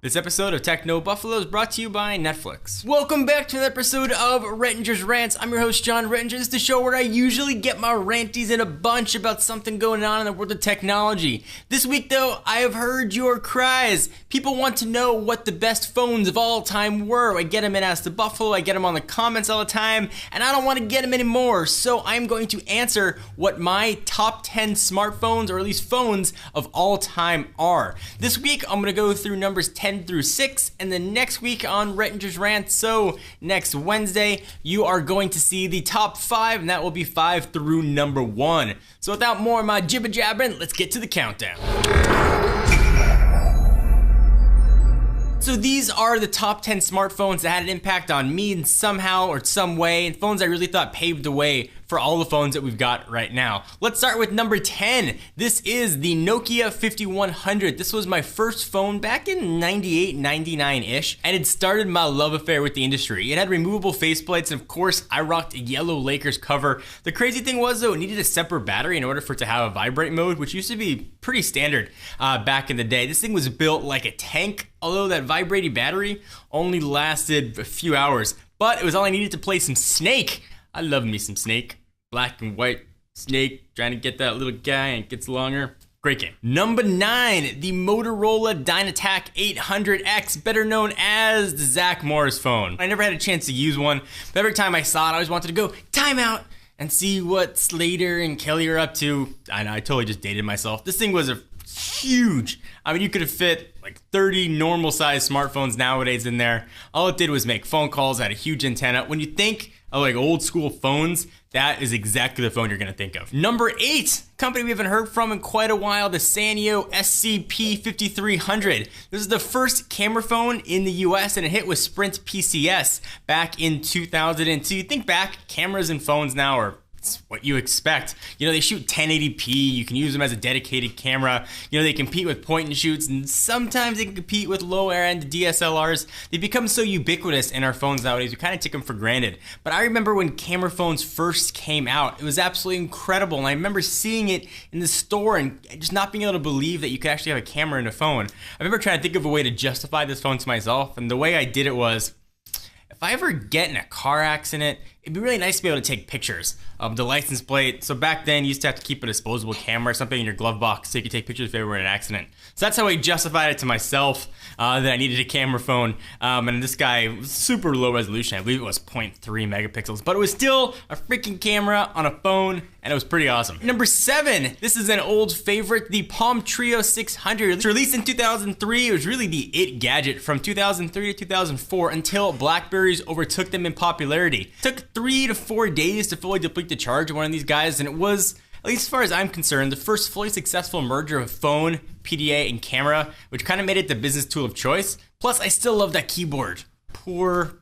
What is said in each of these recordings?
This episode of Techno Buffalo is brought to you by Netflix. Welcome back to another episode of Rettinger's Rants. I'm your host, John Rettinger. This is the show where I usually get my ranties in a bunch about something going on in the world of technology. This week, though, I have heard your cries. People want to know what the best phones of all time were. I get them in Ask the Buffalo, I get them on the comments all the time, and I don't want to get them anymore. So I'm going to answer what my top 10 smartphones, or at least phones, of all time are. This week, I'm going to go through numbers 10 through 6, and then next week on Rettinger's Rant, so next Wednesday, you are going to see the top 5, and that will be 5 through number 1. So without more of my jibber jabbering, let's get to the countdown. So these are the top 10 smartphones that had an impact on me in somehow or some way, and phones I really thought paved the way for all the phones that we've got right now. Let's start with number 10. This is the Nokia 5100. This was my first phone back in 98, 99-ish, and it started my love affair with the industry. It had removable faceplates, and of course, I rocked a yellow Lakers cover. The crazy thing was, though, it needed a separate battery in order for it to have a vibrate mode, which used to be pretty standard back in the day. This thing was built like a tank, although that vibrating battery only lasted a few hours, but it was all I needed to play some Snake. I love me some Snake. Black and white Snake, trying to get that little guy, and it gets longer. Great game. Number 9, the Motorola Dynatac 800X, better known as the Zach Morris phone. I never had a chance to use one, but every time I saw it, I always wanted to go timeout and see what Slater and Kelly are up to. I know, I totally just dated myself. This thing was a huge. I mean, you could have fit like 30 normal sized smartphones nowadays in there. All it did was make phone calls, had a huge antenna. When you think of like old school phones, that is exactly the phone you're gonna think of. Number 8, company we haven't heard from in quite a while, the Sanyo SCP-5300. This is the first camera phone in the US, and it hit with Sprint PCS back in 2002. You think back, cameras and phones now are what you expect. You know, they shoot 1080p, you can use them as a dedicated camera. You know, they compete with point and shoots, and sometimes they can compete with lower end DSLRs. They become so ubiquitous in our phones nowadays, we kind of take them for granted. But I remember when camera phones first came out, it was absolutely incredible, and I remember seeing it in the store and just not being able to believe that you could actually have a camera in a phone. I remember trying to think of a way to justify this phone to myself, and the way I did it was, if I ever get in a car accident, it'd be really nice to be able to take pictures of the license plate. So back then, you used to have to keep a disposable camera or something in your glove box so you could take pictures if you were in an accident. So that's how I justified it to myself, that I needed a camera phone. And this guy was super low resolution. I believe it was 0.3 megapixels, but it was still a freaking camera on a phone, and it was pretty awesome. Number 7, this is an old favorite, the Palm Treo 600. It was released in 2003. It was really the it gadget from 2003 to 2004 until BlackBerries overtook them in popularity. It took 3 to 4 days to fully deplete the charge of one of these guys, and it was, at least as far as I'm concerned, the first fully successful merger of phone, PDA, and camera, which kind of made it the business tool of choice. Plus, I still love that keyboard. Poor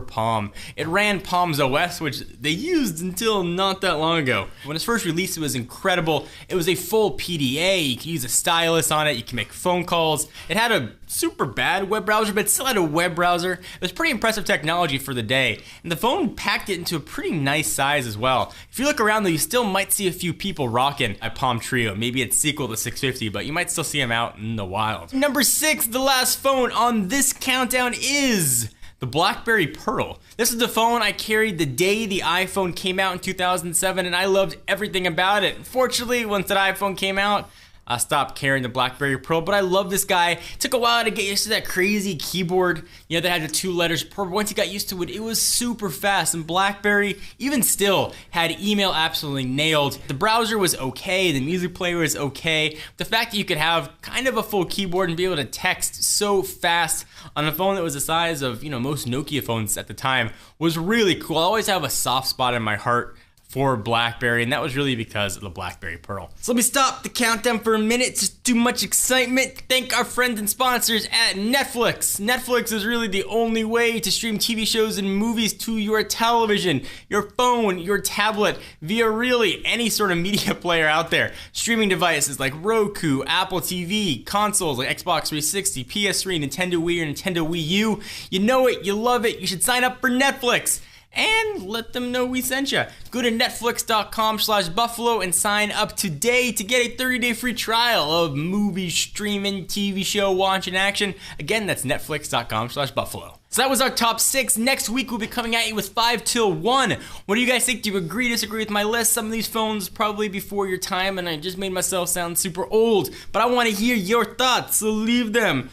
Palm. It ran Palm's OS, which they used until not that long ago. When it was first released, it was incredible. It was a full PDA. You could use a stylus on it. You can make phone calls. It had a super bad web browser, but it still had a web browser. It was pretty impressive technology for the day. And the phone packed it into a pretty nice size as well. If you look around though, you still might see a few people rocking a Palm Treo. Maybe its sequel to 650, but you might still see them out in the wild. Number 6, the last phone on this countdown is the BlackBerry Pearl. This is the phone I carried the day the iPhone came out in 2007, and I loved everything about it. Unfortunately, once that iPhone came out, I stopped carrying the BlackBerry Pearl, but I love this guy. It took a while to get used to that crazy keyboard, you know, that had the 2 letters per. Once you got used to it, it was super fast, and BlackBerry, even still, had email absolutely nailed. The browser was okay, the music player was okay. The fact that you could have kind of a full keyboard and be able to text so fast on a phone that was the size of, you know, most Nokia phones at the time was really cool. I always have a soft spot in my heart for BlackBerry, and that was really because of the BlackBerry Pearl. So let me stop the countdown for a minute. Just too much excitement. Thank our friends and sponsors at Netflix. Netflix is really the only way to stream TV shows and movies to your television, your phone, your tablet, via really any sort of media player out there. Streaming devices like Roku, Apple TV, consoles like Xbox 360, PS3, Nintendo Wii, or Nintendo Wii U. You know it, you love it, you should sign up for Netflix. and let them know we sent you. Go to netflix.com/buffalo and sign up today to get a 30-day free trial of movie streaming, TV show watching action. Again, that's netflix.com/buffalo. So that was our top 6. Next week, we'll be coming at you with 5 till 1. What do you guys think? Do you agree, disagree with my list? Some of these phones probably before your time, and I just made myself sound super old. But I want to hear your thoughts, so leave them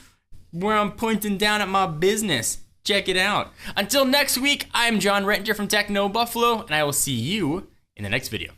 where I'm pointing down at my business. Check it out. Until next week, I'm John Rettinger from Techno Buffalo, and I will see you in the next video.